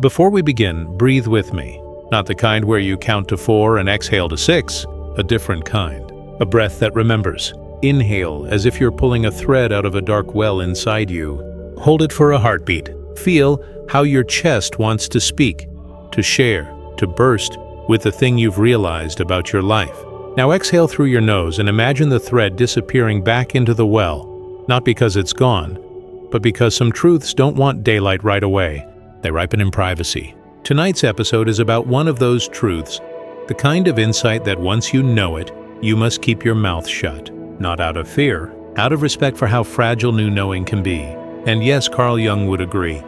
Before we begin, breathe with me. Not the kind where you count to 4 and exhale to 6, a different kind. A breath that remembers. Inhale as if you're pulling a thread out of a dark well inside you. Hold it for a heartbeat. Feel how your chest wants to speak, to share, to burst with the thing you've realized about your life. Now exhale through your nose and imagine the thread disappearing back into the well, not because it's gone, but because some truths don't want daylight right away. They ripen in privacy. Tonight's episode is about one of those truths, the kind of insight that once you know it, you must keep your mouth shut. Not out of fear, out of respect for how fragile new knowing can be. And yes, Carl Jung would agree.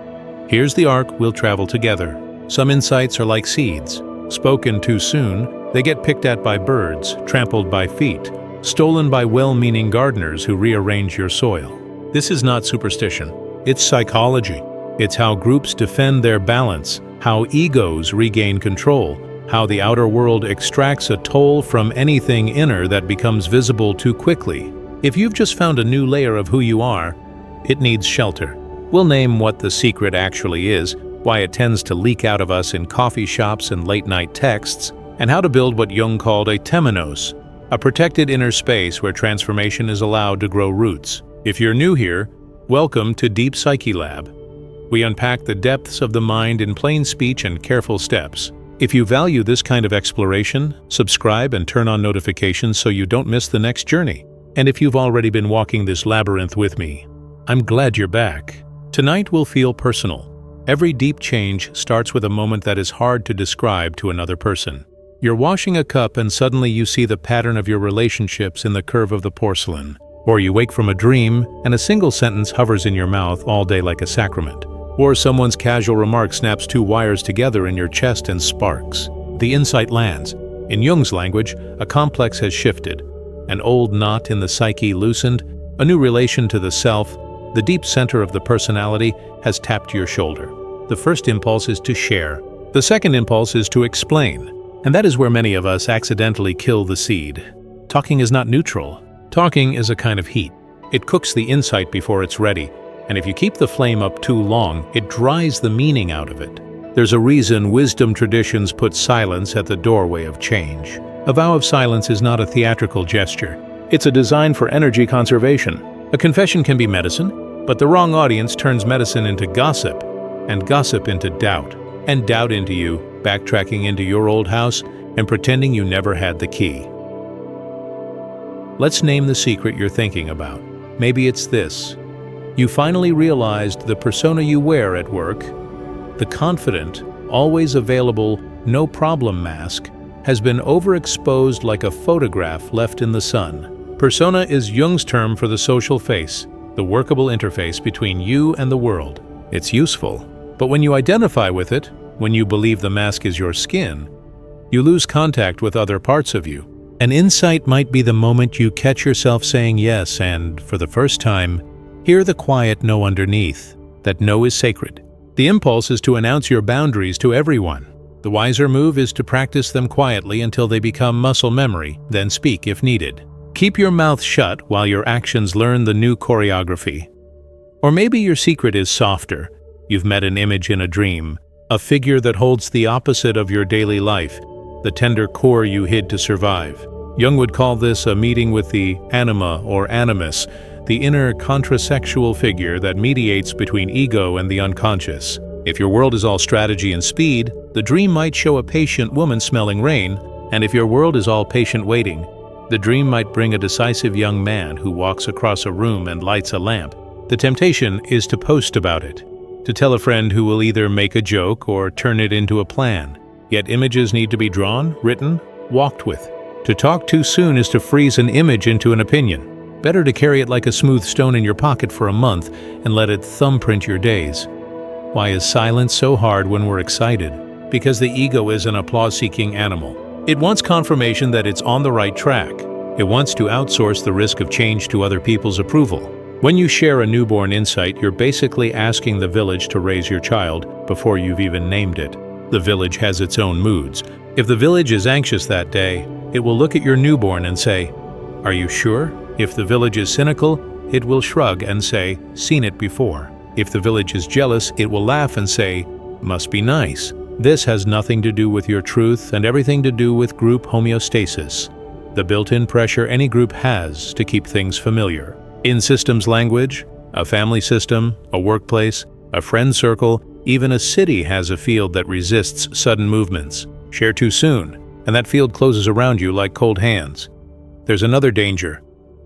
Here's the arc we'll travel together. Some insights are like seeds. Spoken too soon, they get picked at by birds, trampled by feet, stolen by well-meaning gardeners who rearrange your soil. This is not superstition. It's psychology. It's how groups defend their balance, how egos regain control, how the outer world extracts a toll from anything inner that becomes visible too quickly. If you've just found a new layer of who you are, it needs shelter. We'll name what the secret actually is, why it tends to leak out of us in coffee shops and late-night texts, and how to build what Jung called a Temenos, a protected inner space where transformation is allowed to grow roots. If you're new here, welcome to Deep Psyche Lab. We unpack the depths of the mind in plain speech and careful steps. If you value this kind of exploration, subscribe and turn on notifications so you don't miss the next journey. And if you've already been walking this labyrinth with me, I'm glad you're back. Tonight will feel personal. Every deep change starts with a moment that is hard to describe to another person. You're washing a cup and suddenly you see the pattern of your relationships in the curve of the porcelain. Or you wake from a dream and a single sentence hovers in your mouth all day like a sacrament. Or someone's casual remark snaps 2 wires together in your chest and sparks. The insight lands. In Jung's language, a complex has shifted. An old knot in the psyche loosened, a new relation to the self, the deep center of the personality has tapped your shoulder. The first impulse is to share. The second impulse is to explain. And that is where many of us accidentally kill the seed. Talking is not neutral. Talking is a kind of heat. It cooks the insight before it's ready. And if you keep the flame up too long, it dries the meaning out of it. There's a reason wisdom traditions put silence at the doorway of change. A vow of silence is not a theatrical gesture. It's a design for energy conservation. A confession can be medicine, but the wrong audience turns medicine into gossip, and gossip into doubt, and doubt into you, backtracking into your old house and pretending you never had the key. Let's name the secret you're thinking about. Maybe it's this. You finally realized the persona you wear at work, the confident, always available, no problem mask, has been overexposed like a photograph left in the sun. Persona is Jung's term for the social face, the workable interface between you and the world. It's useful, but when you identify with it, when you believe the mask is your skin, you lose contact with other parts of you. An insight might be the moment you catch yourself saying yes and, for the first time, hear the quiet no underneath. That no is sacred. The impulse is to announce your boundaries to everyone. The wiser move is to practice them quietly until they become muscle memory, then speak if needed. Keep your mouth shut while your actions learn the new choreography. Or maybe your secret is softer. You've met an image in a dream, a figure that holds the opposite of your daily life, the tender core you hid to survive. Jung would call this a meeting with the anima or animus, the inner contrasexual figure that mediates between ego and the unconscious. If your world is all strategy and speed, the dream might show a patient woman smelling rain, and if your world is all patient waiting, the dream might bring a decisive young man who walks across a room and lights a lamp. The temptation is to post about it, to tell a friend who will either make a joke or turn it into a plan. Yet images need to be drawn, written, walked with. To talk too soon is to freeze an image into an opinion. Better to carry it like a smooth stone in your pocket for a month and let it thumbprint your days. Why is silence so hard when we're excited? Because the ego is an applause-seeking animal. It wants confirmation that it's on the right track. It wants to outsource the risk of change to other people's approval. When you share a newborn insight, you're basically asking the village to raise your child before you've even named it. The village has its own moods. If the village is anxious that day, it will look at your newborn and say, "Are you sure?" If the village is cynical, it will shrug and say, "Seen it before." If the village is jealous, it will laugh and say, Must be nice. This has nothing to do with your truth and everything to do with group homeostasis, the built-in pressure any group has to keep things familiar. In systems language, a family system, a workplace, a friend circle, even a city has a field that resists sudden movements. Share too soon, and that field closes around you like cold hands. There's another danger: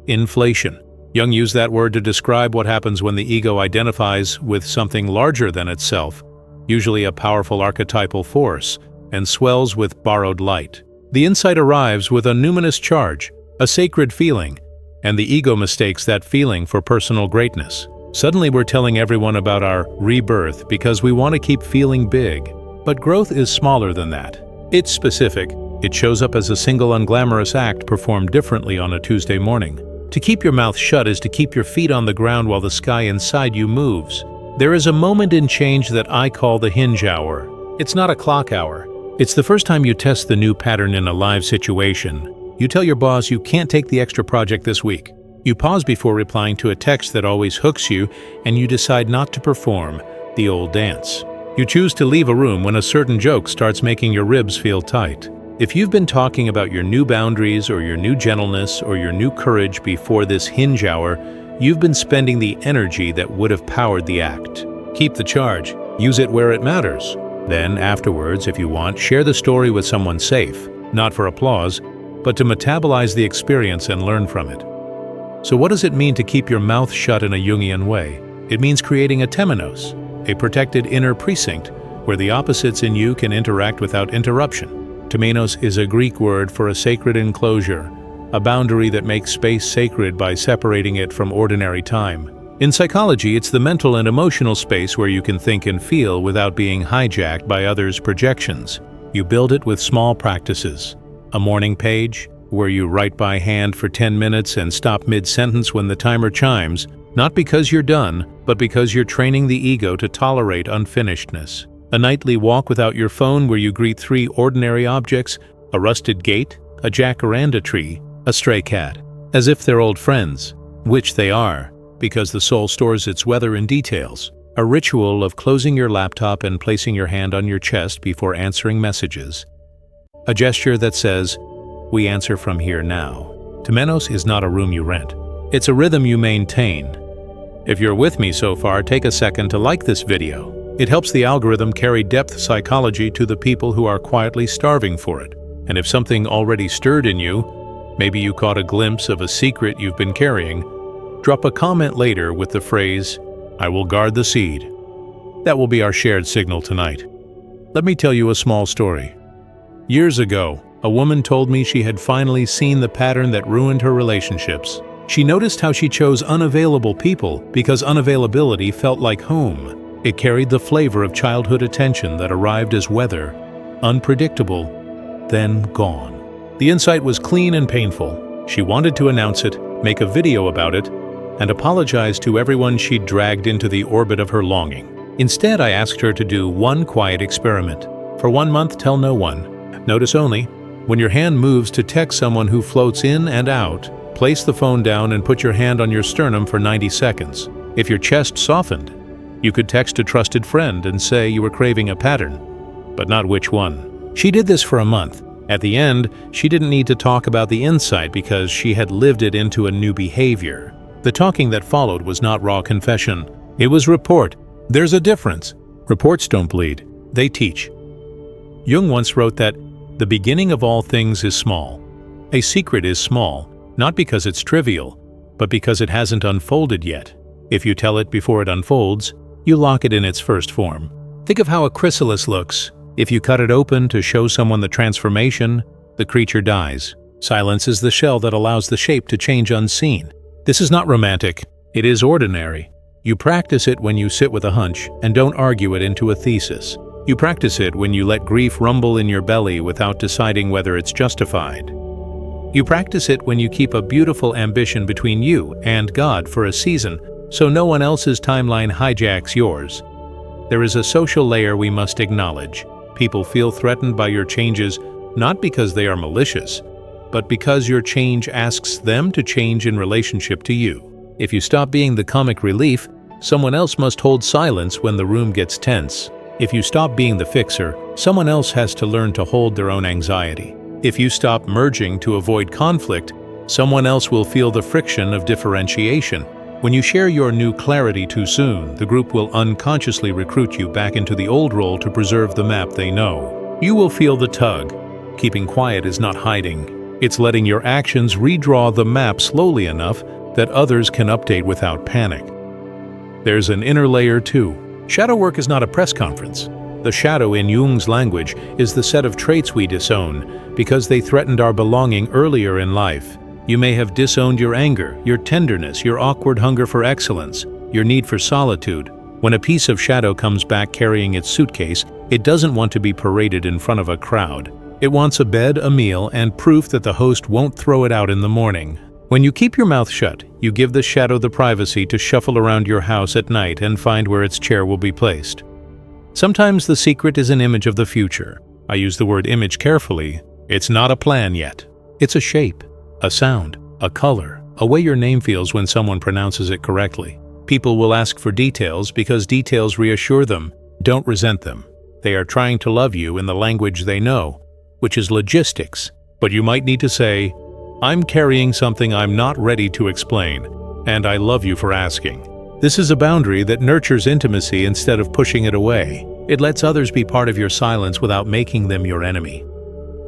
inflation. Jung used that word to describe what happens when the ego identifies with something larger than itself, usually a powerful archetypal force, and swells with borrowed light. The insight arrives with a numinous charge, a sacred feeling, and the ego mistakes that feeling for personal greatness. Suddenly we're telling everyone about our rebirth because we want to keep feeling big. But growth is smaller than that. It's specific. It shows up as a single unglamorous act performed differently on a Tuesday morning. To keep your mouth shut is to keep your feet on the ground while the sky inside you moves. There is a moment in change that I call the hinge hour. It's not a clock hour. It's the first time you test the new pattern in a live situation. You tell your boss you can't take the extra project this week. You pause before replying to a text that always hooks you, and you decide not to perform the old dance. You choose to leave a room when a certain joke starts making your ribs feel tight. If you've been talking about your new boundaries or your new gentleness or your new courage before this hinge hour, you've been spending the energy that would have powered the act. Keep the charge. Use it where it matters. Then, afterwards, if you want, share the story with someone safe, not for applause, but to metabolize the experience and learn from it. So what does it mean to keep your mouth shut in a Jungian way? It means creating a Temenos, a protected inner precinct, where the opposites in you can interact without interruption. Temenos is a Greek word for a sacred enclosure, a boundary that makes space sacred by separating it from ordinary time. In psychology, it's the mental and emotional space where you can think and feel without being hijacked by others' projections. You build it with small practices. A morning page, where you write by hand for 10 minutes and stop mid-sentence when the timer chimes, not because you're done, but because you're training the ego to tolerate unfinishedness. A nightly walk without your phone where you greet 3 ordinary objects: a rusted gate, a jacaranda tree, a stray cat, as if they're old friends, which they are, because the soul stores its weather in details. A ritual of closing your laptop and placing your hand on your chest before answering messages. A gesture that says, "We answer from here now." Temenos is not a room you rent. It's a rhythm you maintain. If you're with me so far, take a second to like this video. It helps the algorithm carry depth psychology to the people who are quietly starving for it. And if something already stirred in you, maybe you caught a glimpse of a secret you've been carrying, drop a comment later with the phrase, "I will guard the seed." That will be our shared signal tonight. Let me tell you a small story. Years ago, a woman told me she had finally seen the pattern that ruined her relationships. She noticed how she chose unavailable people because unavailability felt like home. It carried the flavor of childhood attention that arrived as weather, unpredictable, then gone. The insight was clean and painful. She wanted to announce it, make a video about it, and apologize to everyone she'd dragged into the orbit of her longing. Instead, I asked her to do one quiet experiment. For 1 month, tell no one. Notice only, when your hand moves to text someone who floats in and out, place the phone down and put your hand on your sternum for 90 seconds. If your chest softened, you could text a trusted friend and say you were craving a pattern, but not which one. She did this for a month. At the end, she didn't need to talk about the insight because she had lived it into a new behavior. The talking that followed was not raw confession. It was report. There's a difference. Reports don't bleed. They teach. Jung once wrote that the beginning of all things is small. A secret is small, not because it's trivial, but because it hasn't unfolded yet. If you tell it before it unfolds, you lock it in its first form. Think of how a chrysalis looks. If you cut it open to show someone the transformation, the creature dies. Silence is the shell that allows the shape to change unseen. This is not romantic. It is ordinary. You practice it when you sit with a hunch and don't argue it into a thesis. You practice it when you let grief rumble in your belly without deciding whether it's justified. You practice it when you keep a beautiful ambition between you and God for a season, so no one else's timeline hijacks yours. There is a social layer we must acknowledge. People feel threatened by your changes, not because they are malicious, but because your change asks them to change in relationship to you. If you stop being the comic relief, someone else must hold silence when the room gets tense. If you stop being the fixer, someone else has to learn to hold their own anxiety. If you stop merging to avoid conflict, someone else will feel the friction of differentiation. When you share your new clarity too soon, the group will unconsciously recruit you back into the old role to preserve the map they know. You will feel the tug. Keeping quiet is not hiding. It's letting your actions redraw the map slowly enough that others can update without panic. There's an inner layer too. Shadow work is not a press conference. The shadow in Jung's language is the set of traits we disown because they threatened our belonging earlier in life. You may have disowned your anger, your tenderness, your awkward hunger for excellence, your need for solitude. When a piece of shadow comes back carrying its suitcase, it doesn't want to be paraded in front of a crowd. It wants a bed, a meal, and proof that the host won't throw it out in the morning. When you keep your mouth shut, you give the shadow the privacy to shuffle around your house at night and find where its chair will be placed. Sometimes the secret is an image of the future. I use the word image carefully. It's not a plan yet. It's a shape, a sound, a color, a way your name feels when someone pronounces it correctly. People will ask for details because details reassure them. Don't resent them. They are trying to love you in the language they know, which is logistics. But you might need to say, I'm carrying something I'm not ready to explain, and I love you for asking. This is a boundary that nurtures intimacy instead of pushing it away. It lets others be part of your silence without making them your enemy.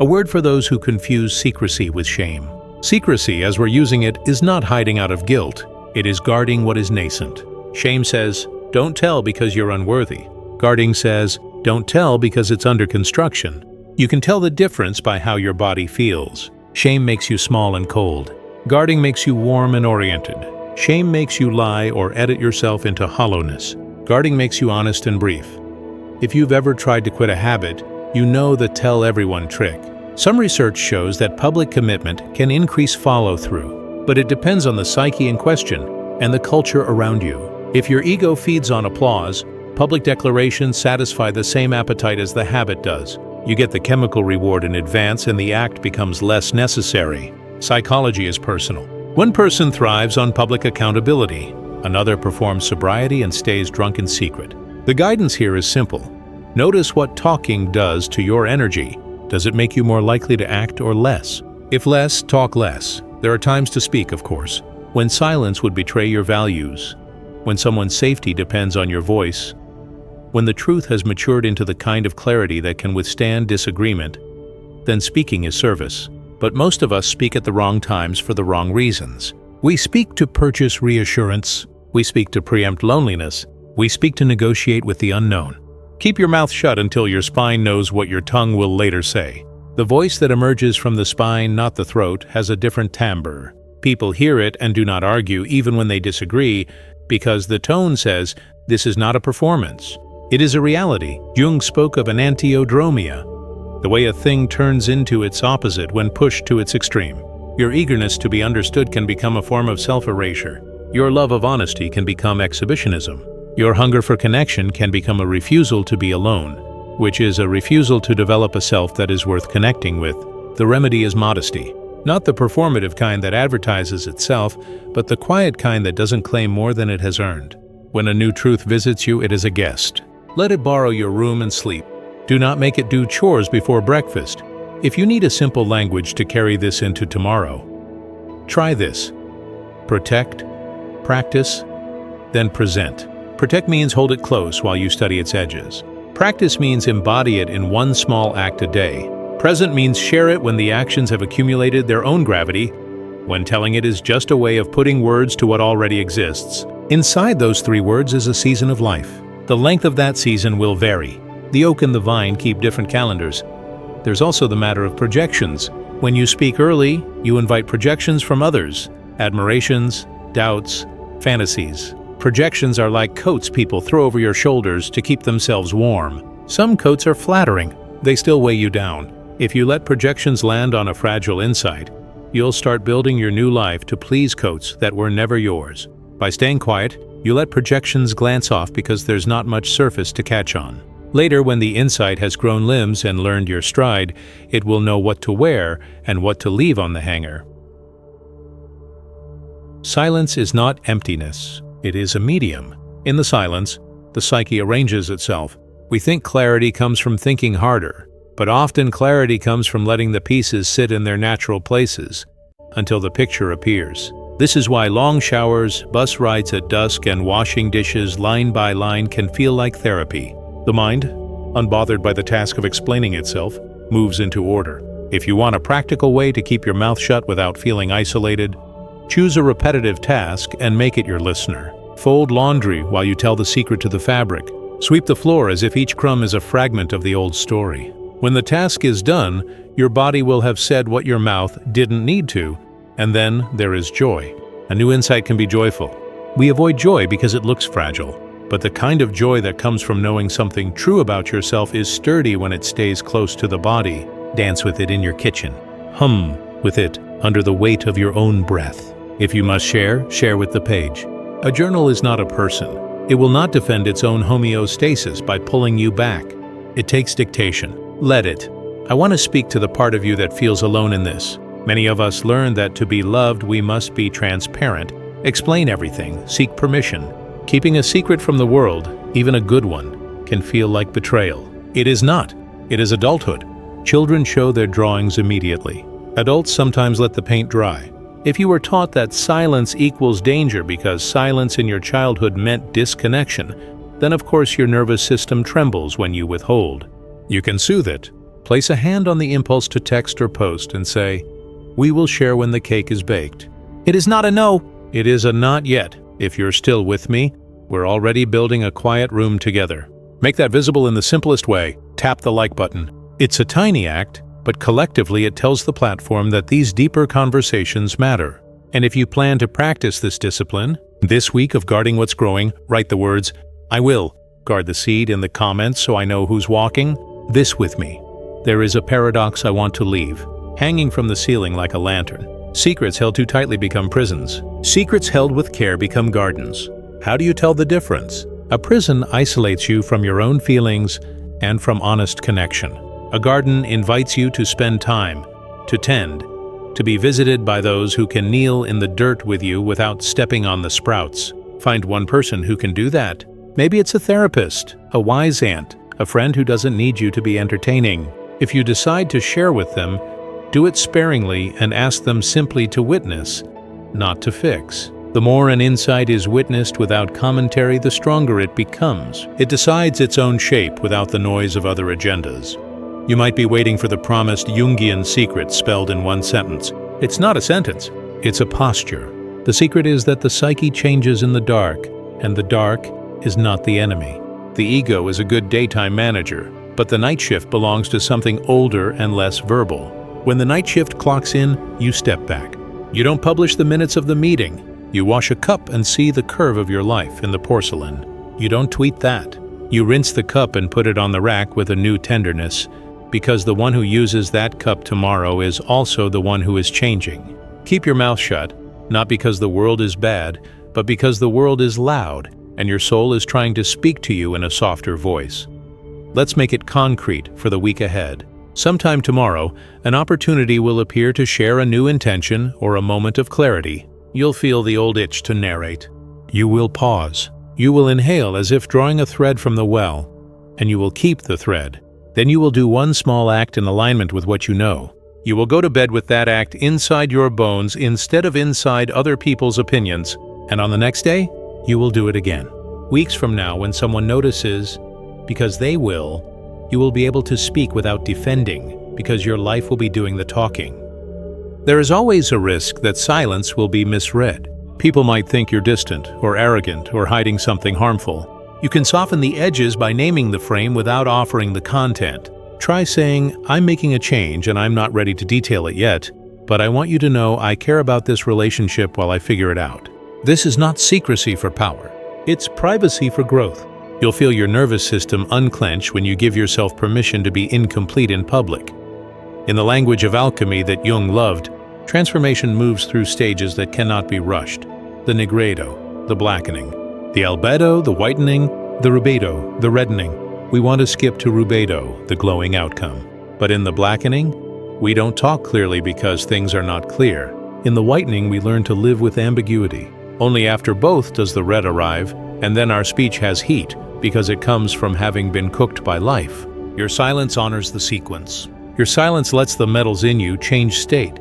A word for those who confuse secrecy with shame. Secrecy, as we're using it, is not hiding out of guilt. It is guarding what is nascent. Shame says, don't tell because you're unworthy. Guarding says, don't tell because it's under construction. You can tell the difference by how your body feels. Shame makes you small and cold. Guarding makes you warm and oriented. Shame makes you lie or edit yourself into hollowness. Guarding makes you honest and brief. If you've ever tried to quit a habit, you know the tell everyone trick. Some research shows that public commitment can increase follow-through, but it depends on the psyche in question and the culture around you. If your ego feeds on applause, public declarations satisfy the same appetite as the habit does. You get the chemical reward in advance and the act becomes less necessary. Psychology is personal. One person thrives on public accountability. Another performs sobriety and stays drunk in secret. The guidance here is simple. Notice what talking does to your energy. Does it make you more likely to act or less? If less, talk less. There are times to speak, of course. When silence would betray your values. When someone's safety depends on your voice. When the truth has matured into the kind of clarity that can withstand disagreement, then speaking is service. But most of us speak at the wrong times for the wrong reasons. We speak to purchase reassurance. We speak to preempt loneliness. We speak to negotiate with the unknown. Keep your mouth shut until your spine knows what your tongue will later say. The voice that emerges from the spine, not the throat, has a different timbre. People hear it and do not argue even when they disagree because the tone says, this is not a performance. It is a reality. Jung spoke of an antiodromia, the way a thing turns into its opposite when pushed to its extreme. Your eagerness to be understood can become a form of self-erasure. Your love of honesty can become exhibitionism. Your hunger for connection can become a refusal to be alone, which is a refusal to develop a self that is worth connecting with. The remedy is modesty. Not the performative kind that advertises itself, but the quiet kind that doesn't claim more than it has earned. When a new truth visits you, it is a guest. Let it borrow your room and sleep. Do not make it do chores before breakfast. If you need a simple language to carry this into tomorrow, try this. Protect, practice, then present. Protect means hold it close while you study its edges. Practice means embody it in one small act a day. Present means share it when the actions have accumulated their own gravity, when telling it is just a way of putting words to what already exists. Inside those 3 words is a season of life. The length of that season will vary. The oak and the vine keep different calendars. There's also the matter of projections. When you speak early, you invite projections from others, admirations, doubts, fantasies. Projections are like coats people throw over your shoulders to keep themselves warm. Some coats are flattering. They still weigh you down. If you let projections land on a fragile inside, you'll start building your new life to please coats that were never yours. By staying quiet, you let projections glance off because there's not much surface to catch on. Later, when the inside has grown limbs and learned your stride, it will know what to wear and what to leave on the hanger. Silence is not emptiness. It is a medium. In the silence, the psyche arranges itself. We think clarity comes from thinking harder, but often clarity comes from letting the pieces sit in their natural places until the picture appears. This is why long showers, bus rides at dusk, and washing dishes line by line can feel like therapy. The mind, unbothered by the task of explaining itself, moves into order. If you want a practical way to keep your mouth shut without feeling isolated, choose a repetitive task and make it your listener. Fold laundry while you tell the secret to the fabric. Sweep the floor as if each crumb is a fragment of the old story. When the task is done, your body will have said what your mouth didn't need to, and then there is joy. A new insight can be joyful. We avoid joy because it looks fragile, but the kind of joy that comes from knowing something true about yourself is sturdy when it stays close to the body. Dance with it in your kitchen. Hum with it under the weight of your own breath. If you must share, share with the page. A journal is not a person. It will not defend its own homeostasis by pulling you back. It takes dictation. Let it. I want to speak to the part of you that feels alone in this. Many of us learn that to be loved, we must be transparent, explain everything, seek permission. Keeping a secret from the world, even a good one, can feel like betrayal. It is not. It is adulthood. Children show their drawings immediately. Adults sometimes let the paint dry. If you were taught that silence equals danger because silence in your childhood meant disconnection, then of course your nervous system trembles when you withhold. You can soothe it. Place a hand on the impulse to text or post and say, "We will share when the cake is baked." It is not a no. It is a not yet. If you're still with me, we're already building a quiet room together. Make that visible in the simplest way. Tap the like button. It's a tiny act, but collectively it tells the platform that these deeper conversations matter. And if you plan to practice this discipline, this week of guarding what's growing, write the words, "I will," guard the seed in the comments so I know who's walking this with me. There is a paradox I want to leave, hanging from the ceiling like a lantern. Secrets held too tightly become prisons. Secrets held with care become gardens. How do you tell the difference? A prison isolates you from your own feelings and from honest connection. A garden invites you to spend time, to tend, to be visited by those who can kneel in the dirt with you without stepping on the sprouts. Find one person who can do that. Maybe it's a therapist, a wise aunt, a friend who doesn't need you to be entertaining. If you decide to share with them, do it sparingly and ask them simply to witness, not to fix. The more an insight is witnessed without commentary, the stronger it becomes. It decides its own shape without the noise of other agendas. You might be waiting for the promised Jungian secret spelled in one sentence. It's not a sentence, it's a posture. The secret is that the psyche changes in the dark, and the dark is not the enemy. The ego is a good daytime manager, but the night shift belongs to something older and less verbal. When the night shift clocks in, you step back. You don't publish the minutes of the meeting. You wash a cup and see the curve of your life in the porcelain. You don't tweet that. You rinse the cup and put it on the rack with a new tenderness, because the one who uses that cup tomorrow is also the one who is changing. Keep your mouth shut, not because the world is bad, but because the world is loud, and your soul is trying to speak to you in a softer voice. Let's make it concrete for the week ahead. Sometime tomorrow, an opportunity will appear to share a new intention or a moment of clarity. You'll feel the old itch to narrate. You will pause. You will inhale as if drawing a thread from the well, and you will keep the thread. Then you will do one small act in alignment with what you know. You will go to bed with that act inside your bones instead of inside other people's opinions, and on the next day, you will do it again. Weeks from now, when someone notices, because they will, you will be able to speak without defending, because your life will be doing the talking. There is always a risk that silence will be misread. People might think you're distant, or arrogant, or hiding something harmful. You can soften the edges by naming the frame without offering the content. Try saying, "I'm making a change and I'm not ready to detail it yet, but I want you to know I care about this relationship while I figure it out." This is not secrecy for power. It's privacy for growth. You'll feel your nervous system unclench when you give yourself permission to be incomplete in public. In the language of alchemy that Jung loved, transformation moves through stages that cannot be rushed. The nigredo, the blackening. The albedo, the whitening. The rubedo, the reddening. We want to skip to rubedo, the glowing outcome. But in the blackening, we don't talk clearly because things are not clear. In the whitening, we learn to live with ambiguity. Only after both does the red arrive, and then our speech has heat, because it comes from having been cooked by life. Your silence honors the sequence. Your silence lets the metals in you change state.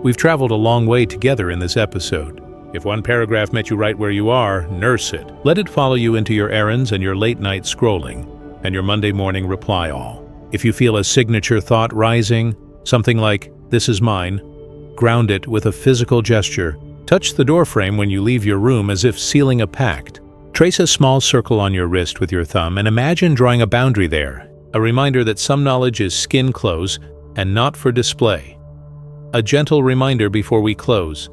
We've traveled a long way together in this episode. If one paragraph met you right where you are, nurse it. Let it follow you into your errands and your late-night scrolling, and your Monday morning reply all. If you feel a signature thought rising, something like, "This is mine," ground it with a physical gesture. Touch the doorframe when you leave your room as if sealing a pact. Trace a small circle on your wrist with your thumb and imagine drawing a boundary there, a reminder that some knowledge is skin close and not for display. A gentle reminder before we close.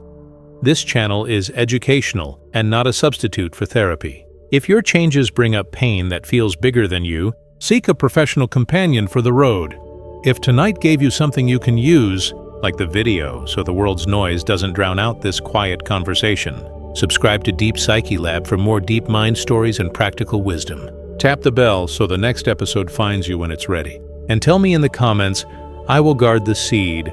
This channel is educational and not a substitute for therapy. If your changes bring up pain that feels bigger than you, seek a professional companion for the road. If tonight gave you something you can use, like the video so the world's noise doesn't drown out this quiet conversation, subscribe to Deep Psyche Lab for more deep mind stories and practical wisdom. Tap the bell so the next episode finds you when it's ready. And tell me in the comments, "I will guard the seed,"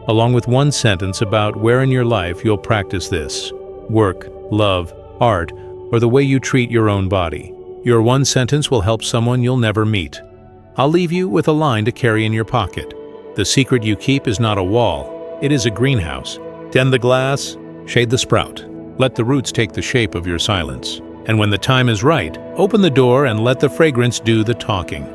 along with one sentence about where in your life you'll practice this. Work, love, art, or the way you treat your own body. Your one sentence will help someone you'll never meet. I'll leave you with a line to carry in your pocket. The secret you keep is not a wall, it is a greenhouse. Tend the glass, shade the sprout. Let the roots take the shape of your silence. And when the time is right, open the door and let the fragrance do the talking.